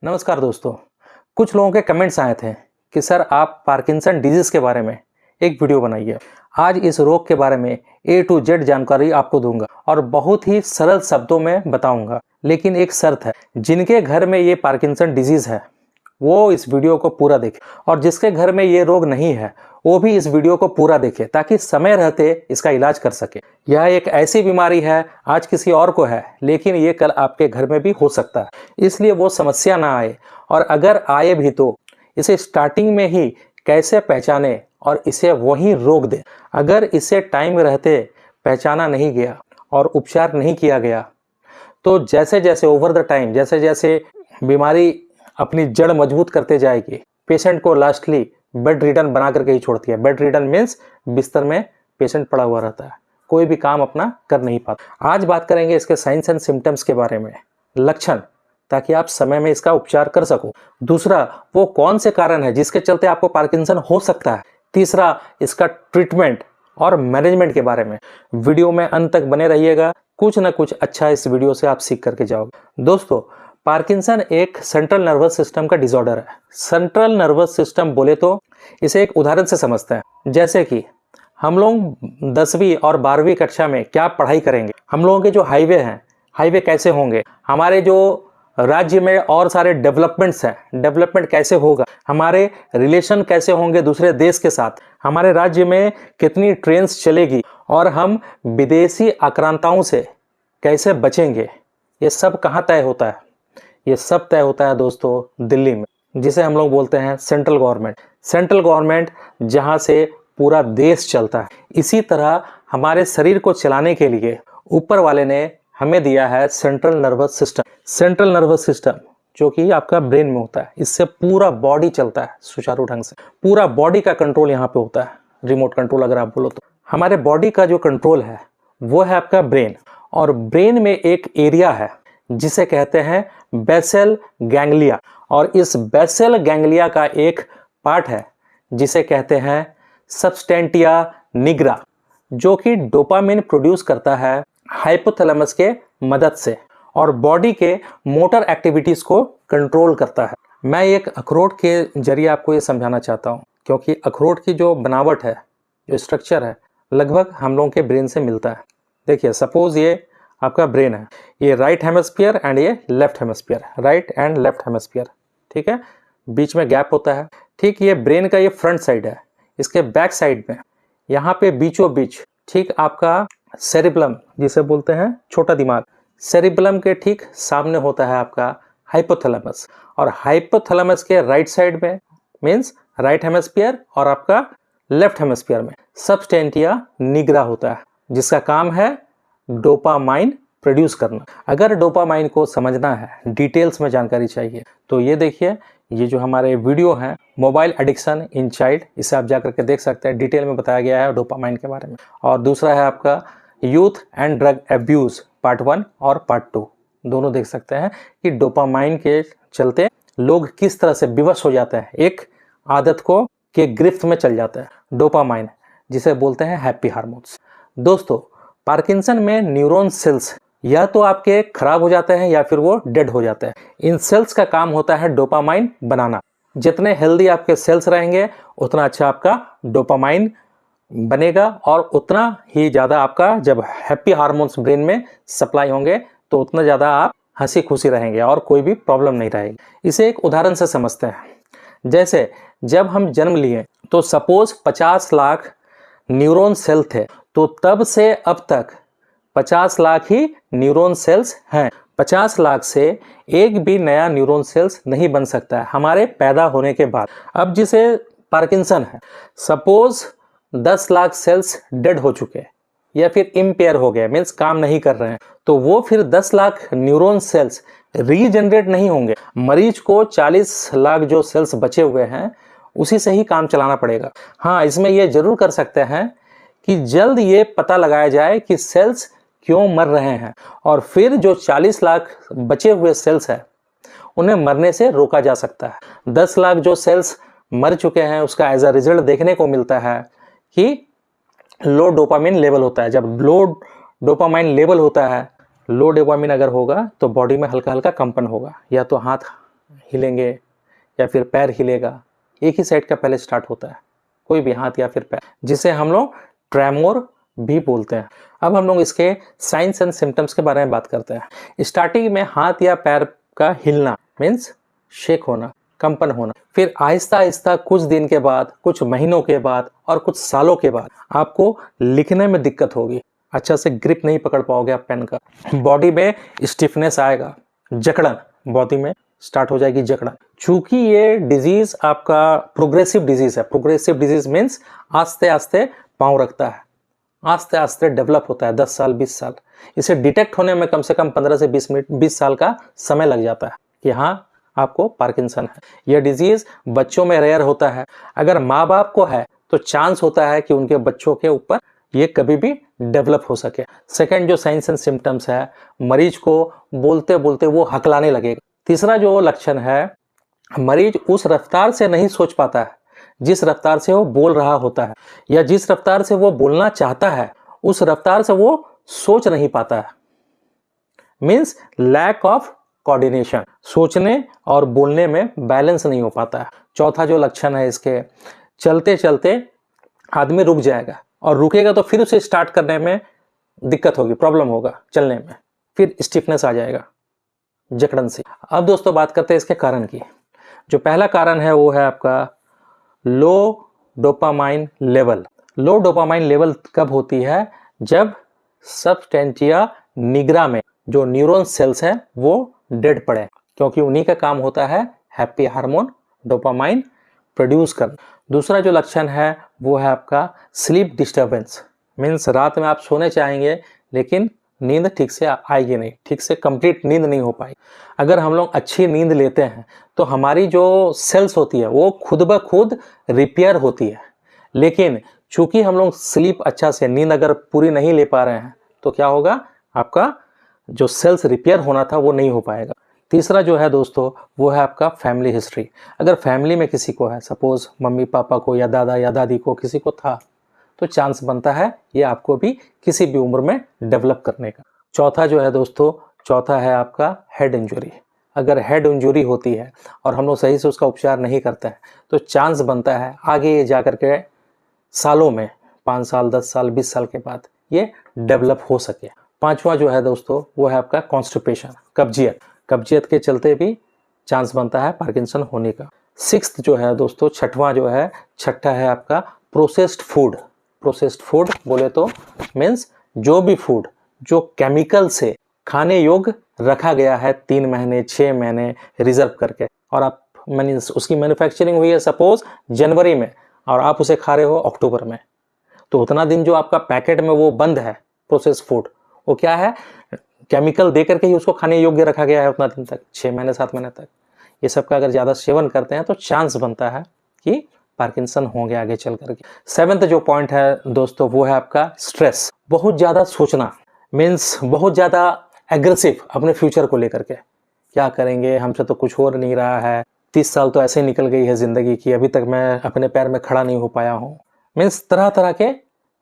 नमस्कार दोस्तों। कुछ लोगों के कमेंट्स आए थे कि सर आप पार्किंसन डिजीज़ के बारे में एक वीडियो बनाइए। आज इस रोग के बारे में A to Z जानकारी आपको दूंगा और बहुत ही सरल शब्दों में बताऊंगा। लेकिन एक शर्त है, जिनके घर में ये पार्किंसन डिजीज़ है वो इस वीडियो को पूरा देखे और जिसके घर में ये रोग नहीं है वो भी इस वीडियो को पूरा देखे ताकि समय रहते इसका इलाज कर सके। यह एक ऐसी बीमारी है, आज किसी और को है लेकिन ये कल आपके घर में भी हो सकता है, इसलिए वो समस्या ना आए और अगर आए भी तो इसे स्टार्टिंग में ही कैसे पहचाने और इसे वहीं रोक दे। अगर इसे टाइम रहते पहचाना नहीं गया और उपचार नहीं किया गया तो जैसे जैसे ओवर द टाइम जैसे जैसे बीमारी अपनी जड़ मजबूत करते जाएगी, पेशेंट को लास्टली बेड रिडन बना करके ही छोड़ती है। बेड रिडन मीन्स बिस्तर में पेशेंट पड़ा हुआ रहता है, कोई भी काम अपना कर नहीं पाता। आज बात करेंगे इसके साइंस एंड सिम्टम्स के बारे में, लक्षण, ताकि आप समय में इसका उपचार कर सको। दूसरा, वो कौन से कारण है जिसके चलते आपको पार्किंसन हो सकता है। तीसरा, इसका ट्रीटमेंट और मैनेजमेंट के बारे में। वीडियो में अंत तक बने रहिएगा, कुछ ना कुछ अच्छा इस वीडियो से आप सीख करके जाओगे। दोस्तों, पार्किंसन एक सेंट्रल नर्वस सिस्टम का डिसऑर्डर है। सेंट्रल नर्वस सिस्टम बोले तो इसे एक उदाहरण से समझते हैं। जैसे कि हम लोग 10वीं और 12वीं कक्षा में क्या पढ़ाई करेंगे, हम लोगों के जो हाईवे हैं, हाईवे कैसे होंगे, हमारे जो राज्य में और सारे डेवलपमेंट्स हैं, डेवलपमेंट कैसे होगा, हमारे रिलेशन कैसे होंगे दूसरे देश के साथ, हमारे राज्य में कितनी ट्रेन्स चलेगी और हम विदेशी आक्रांताओं से कैसे बचेंगे, ये सब कहाँ तय होता है? ये सब तय होता है दोस्तों दिल्ली में, जिसे हम लोग बोलते हैं सेंट्रल गवर्नमेंट। सेंट्रल गवर्नमेंट जहाँ से पूरा देश चलता है। इसी तरह हमारे शरीर को चलाने के लिए ऊपर वाले ने हमें दिया है central nervous system. Central nervous system जो कि आपका ब्रेन में होता है, इससे पूरा बॉडी चलता है सुचारू ढंग से। पूरा बॉडी का कंट्रोल यहाँ पे होता है, रिमोट कंट्रोल अगर आप बोलो तो। हमारे बॉडी का जो कंट्रोल है वो है आपका ब्रेन, और ब्रेन में एक एरिया है जिसे कहते हैं बेसल गैंग्लिया, और इस बेसल गैंग्लिया का एक पार्ट है जिसे कहते हैं सबस्टेंटिया निग्रा, जो कि डोपामिन प्रोड्यूस करता है हाइपोथैलेमस के मदद से और बॉडी के मोटर एक्टिविटीज को कंट्रोल करता है। मैं एक अखरोट के जरिए आपको ये समझाना चाहता हूँ, क्योंकि अखरोट की जो बनावट है, जो स्ट्रक्चर है, लगभग हम लोगों के ब्रेन से मिलता है। देखिए, सपोज ये आपका ब्रेन है, ये राइट हेमिस्फीयर एंड ये left hemisphere, right and left hemisphere, ठीक है, बीच में गैप होता है। ठीक, ये ब्रेन का ये फ्रंट साइड है। इसके बैक साइड में यहाँ पे बीचों बीच ठीक आपका सेरिबलम, जिसे बोलते हैं छोटा दिमाग, सेरिबलम के ठीक सामने होता है आपका हाइपोथैलेमस, और हाइपोथैलेमस के राइट साइड में मीन्स राइट हेमिस्फीयर और आपका लेफ्ट हेमिस्फीयर में सबस्टेंटिया निग्रा होता है, जिसका काम है डोपामाइन प्रोड्यूस करना। अगर डोपामाइन को समझना है, डिटेल्स में जानकारी चाहिए, तो ये देखिए, ये जो हमारे वीडियो हैं मोबाइल एडिक्शन इन चाइल्ड, इसे आप जाकर के देख सकते हैं। डिटेल में बताया गया है डोपामाइन के बारे में। और दूसरा है आपका youth and drug abuse part 1 और पार्ट 2, दोनों देख सकते हैं कि डोपामाइन के चलते लोग किस तरह से विवश हो जाते हैं, एक आदत को के गिरफ्त में चल जाते हैं। डोपामाइन जिसे बोलते हैं हैप्पी हार्मोन्स। दोस्तों, पार्किंसन में न्यूरॉन सेल्स या तो आपके खराब हो जाते हैं या फिर वो डेड हो जाते हैं। इन सेल्स का काम होता है डोपामाइन बनाना। जितने हेल्दी आपके सेल्स रहेंगे उतना अच्छा आपका डोपामाइन बनेगा, और उतना ही ज़्यादा आपका जब हैप्पी हार्मोन्स ब्रेन में सप्लाई होंगे तो उतना ज़्यादा आप हंसी खुशी रहेंगे और कोई भी प्रॉब्लम नहीं रहेगी। इसे एक उदाहरण से समझते हैं। जैसे जब हम जन्म लिए तो सपोज 50 लाख न्यूरॉन सेल थे, तो तब से अब तक 50 लाख ही न्यूरॉन सेल्स हैं। 50 लाख से एक भी नया न्यूरॉन सेल्स नहीं बन सकता है हमारे पैदा होने के बाद। अब जिसे पार्किंसन है, सपोज 10 लाख सेल्स डेड हो चुके हैं या फिर इम्पेयर हो गए, मीन्स काम नहीं कर रहे हैं, तो वो फिर 10 लाख न्यूरॉन सेल्स रीजनरेट नहीं होंगे। मरीज को 40 लाख जो सेल्स बचे हुए हैं उसी से ही काम चलाना पड़ेगा। हाँ, इसमें ये जरूर कर सकते हैं कि जल्द ये पता लगाया जाए कि सेल्स क्यों मर रहे हैं, और फिर जो 40 लाख बचे हुए सेल्स हैं उन्हें मरने से रोका जा सकता है। 10 लाख जो सेल्स मर चुके हैं उसका एज अ रिजल्ट देखने को मिलता है कि लो डोपामिन लेवल होता है। जब लो डोपामाइन लेवल होता है, लो डोपामिन अगर होगा तो बॉडी में हल्का हल्का कंपन होगा, या तो हाथ हिलेंगे या फिर पैर हिलेगा, एक ही साइड का पहले स्टार्ट होता है, कोई भी हाथ या फिर पैर, जिसे हम लोग ट्रेमोर भी बोलते हैं। अब हम लोग इसके साइंस एंड सिम्टम्स के बारे में बात करते हैं। स्टार्टिंग में हाथ या पैर का हिलना मीन्स शेक होना, कंपन होना, फिर आहिस्ता आहिस्ता कुछ दिन के बाद, कुछ महीनों के बाद और कुछ सालों के बाद आपको लिखने में दिक्कत होगी, अच्छा से ग्रिप नहीं पकड़ पाओगे आप पेन का, बॉडी में स्टिफनेस आएगा, जकड़न बॉडी में स्टार्ट हो जाएगी, जकड़न। चूंकि ये डिजीज आपका प्रोग्रेसिव डिजीज है, प्रोग्रेसिव डिजीज मीन्स आस्ते आस्ते पांव रखता है, आस्ते आस्ते डेवलप होता है, 10 साल 20 साल, इसे डिटेक्ट होने में कम से कम 15 से 20 साल का समय लग जाता है कि हाँ आपको पार्किंसन है। यह डिजीज बच्चों में रेयर होता है, अगर माँ बाप को है तो चांस होता है कि उनके बच्चों के ऊपर ये कभी भी डेवलप हो सके। सेकंड जो साइंस एंड सिम्टम्स है, मरीज को बोलते बोलते वो हकलाने लगेगा। तीसरा जो लक्षण है, मरीज उस रफ्तार से नहीं सोच पाता है जिस रफ्तार से वो बोल रहा होता है, या जिस रफ्तार से वो बोलना चाहता है उस रफ्तार से वो सोच नहीं पाता है, मीन्स लैक ऑफ कोऑर्डिनेशन, सोचने और बोलने में बैलेंस नहीं हो पाता है। चौथा जो लक्षण है इसके, चलते चलते आदमी रुक जाएगा और रुकेगा तो फिर उसे स्टार्ट करने में दिक्कत होगी, प्रॉब्लम होगा चलने में, फिर स्टिफनेस आ जाएगा जकड़न से। अब दोस्तों बात करते हैं इसके कारण की। जो पहला कारण है वो है आपका लो डोपामाइन लेवल। लो डोपामाइन लेवल कब होती है? जब सबस्टेंटिया निग्रा में जो न्यूरॉन सेल्स है वो डेड पड़े, क्योंकि उन्हीं का काम होता है हैप्पी हार्मोन डोपामाइन प्रोड्यूस करना। दूसरा जो लक्षण है वो है आपका स्लीप डिस्टर्बेंस, मीन्स रात में आप सोने चाहेंगे लेकिन नींद ठीक से आएगी नहीं, ठीक से कंप्लीट नींद नहीं हो पाएगी। अगर हम लोग अच्छी नींद लेते हैं तो हमारी जो सेल्स होती है वो खुद ब खुद रिपेयर होती है, लेकिन चूंकि हम लोग स्लीप अच्छा से, नींद अगर पूरी नहीं ले पा रहे हैं तो क्या होगा, आपका जो सेल्स रिपेयर होना था वो नहीं हो पाएगा। तीसरा जो है दोस्तों वो है आपका फैमिली हिस्ट्री। अगर फैमिली में किसी को है, सपोज मम्मी पापा को या दादा या दादी को किसी को था, तो चांस बनता है ये आपको भी किसी भी उम्र में डेवलप करने का। चौथा जो है दोस्तों, चौथा है आपका हेड इंजरी। अगर हेड इंजरी होती है और हम लोग सही से उसका उपचार नहीं करते हैं तो चांस बनता है आगे ये जा कर के सालों में, 5 साल 10 साल 20 साल के बाद ये डेवलप हो सके। पांचवा जो है दोस्तों वो है आपका कॉन्स्टिपेशन, कब्जियत। कब्जियत के चलते भी चांस बनता है पार्किंसन होने का। सिक्स्थ जो है दोस्तों, छठा है आपका प्रोसेस्ड फूड। प्रोसेस्ड फूड बोले तो मीन्स जो भी फूड जो केमिकल से खाने योग्य रखा गया है 3 महीने 6 महीने रिजर्व करके, और आप उसकी मैन्युफैक्चरिंग हुई है सपोज जनवरी में और आप उसे खा रहे हो अक्टूबर में, तो उतना दिन जो आपका पैकेट में वो बंद है प्रोसेस्ड फूड, वो क्या है, केमिकल दे करके ही उसको खाने योग्य रखा गया है उतना दिन तक, 6 महीने 7 महीने तक। ये सब का अगर ज़्यादा सेवन करते हैं तो चांस बनता है कि पार्किंसन होंगे आगे चल करके। 7th जो पॉइंट है दोस्तों वो है आपका स्ट्रेस। बहुत ज़्यादा सोचना, मीन्स बहुत ज़्यादा एग्रेसिव अपने फ्यूचर को लेकर के, क्या करेंगे, हमसे तो कुछ हो नहीं रहा है, 30 साल तो ऐसे ही निकल गई है ज़िंदगी की, अभी तक मैं अपने पैर में खड़ा नहीं हो पाया हूँ। मीन्स तरह तरह के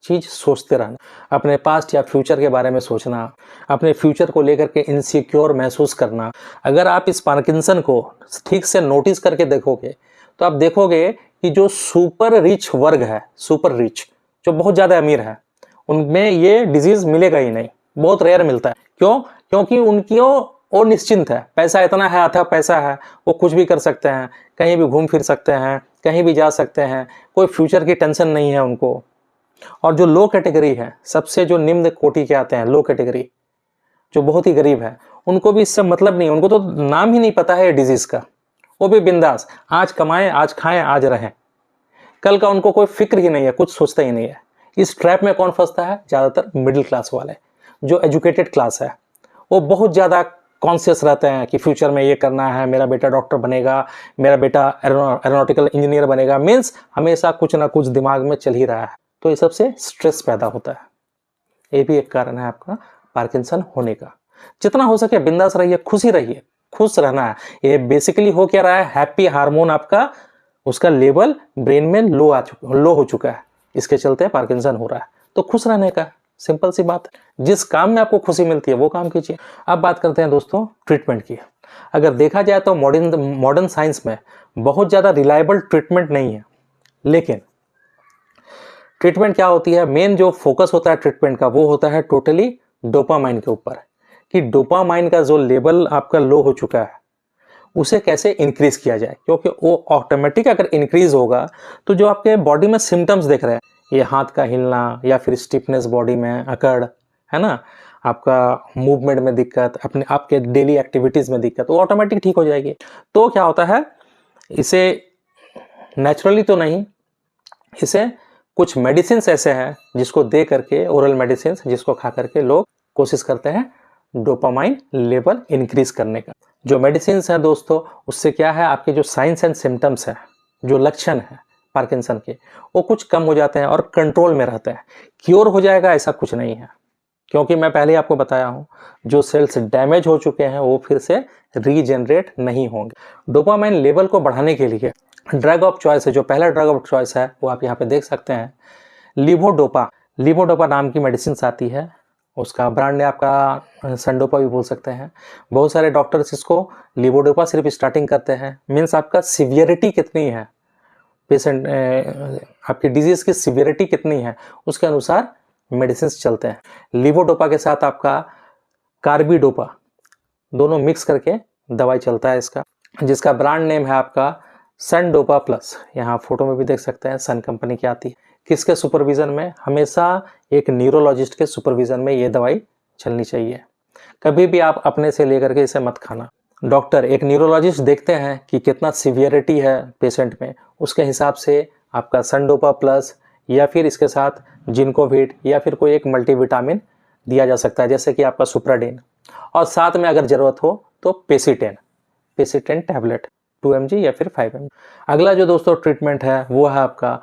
चीज़ सोचते रहना, अपने पास्ट या फ्यूचर के बारे में सोचना, अपने फ्यूचर को लेकर के इनसिक्योर महसूस करना। अगर आप इस पार्किंसन को ठीक से नोटिस करके देखोगे तो आप देखोगे कि जो सुपर रिच वर्ग है, सुपर रिच जो बहुत ज़्यादा अमीर है, उनमें ये डिजीज़ मिलेगा ही नहीं, बहुत रेयर मिलता है। क्यों? क्योंकि उनकी वो निश्चिंत है, पैसा इतना है, अथवा पैसा है, वो कुछ भी कर सकते हैं, कहीं भी घूम फिर सकते हैं, कहीं भी जा सकते हैं, कोई फ्यूचर की टेंशन नहीं है उनको। और जो लो कैटेगरी है, सबसे जो निम्न कोटि के आते हैं, लो कैटेगरी जो बहुत ही गरीब है, उनको भी इससे मतलब नहीं है, उनको तो नाम ही नहीं पता है डिजीज़ का, वो भी बिंदास, आज कमाएं आज खाएं आज रहें, कल का उनको कोई फिक्र ही नहीं है, कुछ सोचता ही नहीं है। इस ट्रैप में कौन फंसता है? ज़्यादातर मिडिल क्लास वाले, जो एजुकेटेड क्लास है, वो बहुत ज़्यादा कॉन्शियस रहते हैं कि फ्यूचर में ये करना है, मेरा बेटा डॉक्टर बनेगा, मेरा बेटा एरोनॉटिकल इंजीनियर बनेगा, मीन्स हमेशा कुछ ना कुछ दिमाग में चल ही रहा है, तो ये सबसे स्ट्रेस पैदा होता है। ये भी एक कारण है आपका पार्किंसन होने का। जितना हो सके बिंदास रहिए, खुशी रहिए, खुश रहना है। ये बेसिकली हो क्या रहा है, हैप्पी हार्मोन आपका, उसका लेवल ब्रेन में लो हो चुका है, इसके चलते पार्किंसन हो रहा है। तो खुश रहने का, सिंपल सी बात है, जिस काम में आपको खुशी मिलती है वो काम कीजिए। अब बात करते हैं दोस्तों ट्रीटमेंट की। अगर देखा जाए तो मॉडर्न साइंस में बहुत ज़्यादा रिलायबल ट्रीटमेंट नहीं है, लेकिन ट्रीटमेंट क्या होती है, मेन जो फोकस होता है ट्रीटमेंट का वो होता है टोटली डोपामाइन के ऊपर, कि डोपामाइन का जो लेवल आपका लो हो चुका है उसे कैसे इंक्रीज किया जाए। क्योंकि वो ऑटोमेटिक अगर इंक्रीज होगा तो जो आपके बॉडी में सिम्टम्स देख रहे हैं, ये हाथ का हिलना या फिर स्टिफनेस बॉडी में अकड़, है ना, आपका मूवमेंट में दिक्कत, अपने आपके डेली एक्टिविटीज़ में दिक्कत, वो ऑटोमेटिक ठीक हो जाएगी। तो क्या होता है, इसे नेचुरली तो नहीं, इसे कुछ मेडिसिन ऐसे हैं जिसको दे करके, ओरल मेडिसिन जिसको खा करके लोग कोशिश करते हैं डोपामाइन लेवल इंक्रीज करने का। जो मेडिसिन है दोस्तों, उससे क्या है, आपके जो साइंस एंड सिम्टम्स है, जो लक्षण है पार्किंसन के, वो कुछ कम हो जाते हैं और कंट्रोल में रहते हैं। क्योर हो जाएगा ऐसा कुछ नहीं है, क्योंकि मैं पहले आपको बताया हूँ जो सेल्स डैमेज हो चुके हैं वो फिर से रीजनरेट नहीं होंगे। डोपामाइन लेवल को बढ़ाने के लिए ड्रग ऑफ चॉइस है, जो पहला ड्रग ऑफ चॉइस है वो आप यहाँ पे देख सकते हैं, लिवोडोपा नाम की मेडिसिन आती है। उसका ब्रांड है आपका संडोपा भी बोल सकते हैं। बहुत सारे डॉक्टर्स इसको लिवोडोपा सिर्फ स्टार्टिंग करते हैं। मीन्स आपका सिवियरिटी कितनी है, पेशेंट आपकी डिजीज़ की सिवियरिटी कितनी है उसके अनुसार मेडिसिन चलते हैं। लिवोडोपा के साथ आपका कार्बिडोपा, दोनों मिक्स करके दवाई चलता है इसका, जिसका ब्रांड नेम है आपका सनडोपा प्लस। यहाँ फोटो में भी देख सकते हैं, सन कंपनी की आती है। किसके सुपरविज़न में, हमेशा एक न्यूरोलॉजिस्ट के सुपरविज़न में ये दवाई चलनी चाहिए। कभी भी आप अपने से लेकर के इसे मत खाना। डॉक्टर, एक न्यूरोलॉजिस्ट देखते हैं कि कितना सिवियरिटी है पेशेंट में, उसके हिसाब से आपका सनडोपा प्लस या फिर इसके साथ जिंकोविट या फिर कोई एक मल्टीविटामिन दिया जा सकता है, जैसे कि आपका सुप्राडीन, और साथ में अगर ज़रूरत हो तो पेसिटेन टैबलेट 2 mg या फिर 5 mg। अगला जो दोस्तों ट्रीटमेंट है वो है आपका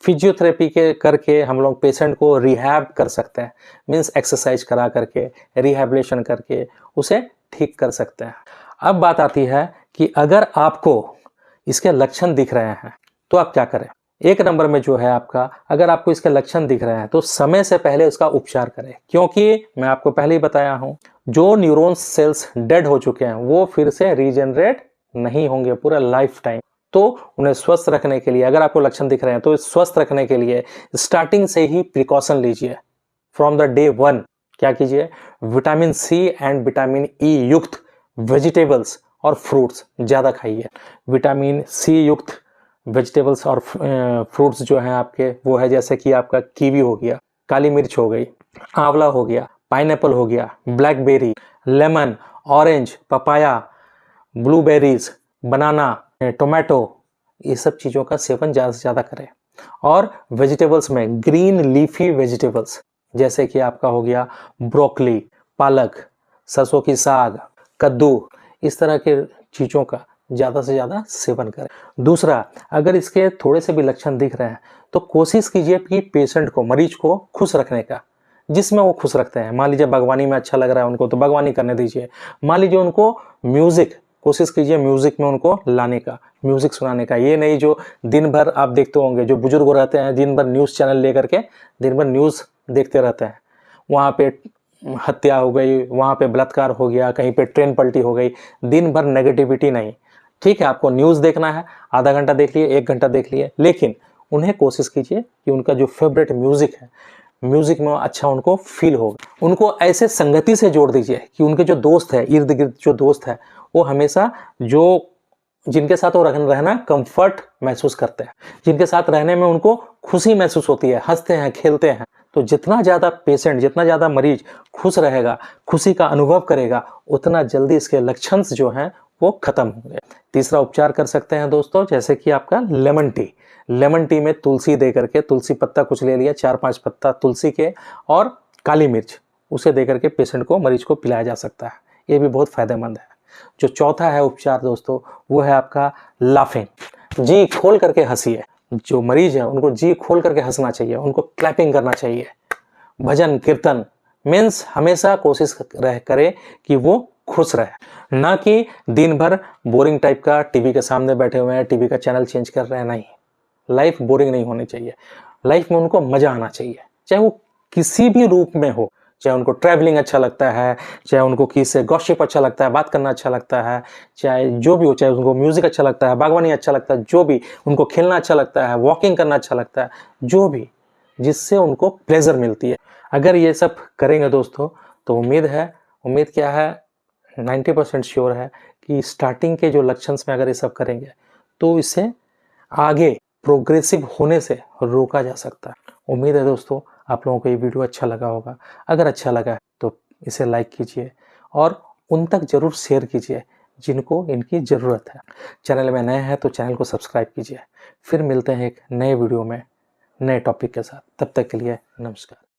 फिजियोथेरेपी के करके हम लोग पेशेंट को रिहैब कर सकते हैं। मीन्स एक्सरसाइज करा करके, रिहैबिलिटेशन करके उसे ठीक कर सकते हैं। अब बात आती है कि अगर आपको इसके लक्षण दिख रहे हैं तो आप क्या करें। एक नंबर में जो है आपका, अगर आपको इसके लक्षण दिख रहे हैं तो समय से पहले उसका उपचार करें, क्योंकि मैं आपको पहले ही बताया हूं जो न्यूरॉन सेल्स डेड हो चुके हैं वो फिर से रीजनरेट नहीं होंगे पूरा लाइफ टाइम। तो उन्हें स्वस्थ रखने के लिए, अगर आपको लक्षण दिख रहे हैं तो स्वस्थ रखने के लिए स्टार्टिंग से ही प्रिकॉशन लीजिए। फ्रॉम द डे 1 क्या कीजिए, vitamin C and vitamin E युक्त वेजिटेबल्स और फ्रूट्स ज़्यादा खाइए। विटामिन सी युक्त वेजिटेबल्स और फ्रूट्स जो हैं आपके वो है, जैसे कि आपका कीवी हो गया, काली मिर्च हो गई, आंवला हो गया, पाइनएप्पल हो गया, blackberry, lemon, orange, papaya, blueberries, banana, tomato, ये सब चीज़ों का सेवन ज़्यादा से ज़्यादा करें। और वेजिटेबल्स में ग्रीन लीफी वेजिटेबल्स जैसे कि आपका हो गया ब्रोकली, पालक, सरसों की साग, कद्दू, इस तरह के चीज़ों का ज़्यादा से ज़्यादा सेवन करें। दूसरा, अगर इसके थोड़े से भी लक्षण दिख रहे हैं तो कोशिश कीजिए कि पेशेंट को, मरीज को खुश रखने का, जिसमें वो खुश रखते हैं। मान लीजिए बागवानी में अच्छा लग रहा है उनको तो बागवानी करने दीजिए। मान लीजिए उनको म्यूज़िक, कोशिश कीजिए म्यूज़िक में उनको लाने का, म्यूज़िक सुनाने का। ये नहीं जो दिन भर आप देखते होंगे जो बुजुर्ग रहते हैं दिन भर न्यूज़ चैनल लेकर के दिन भर न्यूज़ देखते रहते हैं, वहाँ पे हत्या हो गई, वहाँ पे बलात्कार हो गया, कहीं पे ट्रेन पलटी हो गई, दिन भर नेगेटिविटी नहीं। ठीक है, आपको न्यूज़ देखना है, आधा घंटा देख लिए, 1 घंटा देख लिए, लेकिन उन्हें कोशिश कीजिए कि उनका जो फेवरेट म्यूज़िक है, म्यूज़िक में अच्छा उनको फील होगा। उनको ऐसे संगति से जोड़ दीजिए कि उनके जो दोस्त है, इर्द गिर्द जो दोस्त है, वो हमेशा जो जिनके साथ वो रहना कंफर्ट महसूस करते हैं, जिनके साथ रहने में उनको खुशी महसूस होती है, हंसते हैं, खेलते हैं। तो जितना ज़्यादा पेशेंट, जितना ज़्यादा मरीज खुश रहेगा, खुशी का अनुभव करेगा, उतना जल्दी इसके लक्षण जो हैं वो खत्म होंगे। तीसरा उपचार कर सकते हैं दोस्तों, जैसे कि आपका लेमन टी। लेमन टी में तुलसी दे करके, तुलसी पत्ता कुछ ले लिया, 4-5 पत्ता तुलसी के, और काली मिर्च, उसे दे करके पेशेंट को, मरीज को पिलाया जा सकता है। ये भी बहुत फायदेमंद है। जो चौथा है उपचार दोस्तों, वो है आपका लाफिंग। जी खोल करके हंसिए। जो मरीज है उनको जी खोल करके हंसना चाहिए, उनको क्लैपिंग करना चाहिए। भजन कीर्तन मीन्स हमेशा कोशिश करे कि वो खुश रहे, ना कि दिन भर बोरिंग टाइप का टीवी के सामने बैठे हुए हैं, टीवी का चैनल चेंज कर रहे हैं। नहीं, लाइफ बोरिंग नहीं होनी चाहिए, लाइफ में उनको मज़ा आना चाहिए। चाहे वो किसी भी रूप में हो, चाहे उनको ट्रैवलिंग अच्छा लगता है, चाहे उनको किसी गॉसिप अच्छा लगता है, बात करना अच्छा लगता है, चाहे जो भी हो, चाहे उनको म्यूज़िक अच्छा लगता है, बागवानी अच्छा लगता है, जो भी उनको खेलना अच्छा लगता है, वॉकिंग करना अच्छा लगता है, जो भी जिससे उनको प्लेज़र मिलती है। अगर ये सब करेंगे दोस्तों तो उम्मीद क्या है 90% श्योर है कि स्टार्टिंग के जो लक्षण्स में अगर ये सब करेंगे तो इसे आगे प्रोग्रेसिव होने से रोका जा सकता है। उम्मीद है दोस्तों आप लोगों को ये वीडियो अच्छा लगा होगा। अगर अच्छा लगा है तो इसे लाइक कीजिए और उन तक ज़रूर शेयर कीजिए जिनको इनकी ज़रूरत है। चैनल में नए हैं तो चैनल को सब्सक्राइब कीजिए। फिर मिलते हैं एक नए वीडियो में नए टॉपिक के साथ। तब तक के लिए नमस्कार।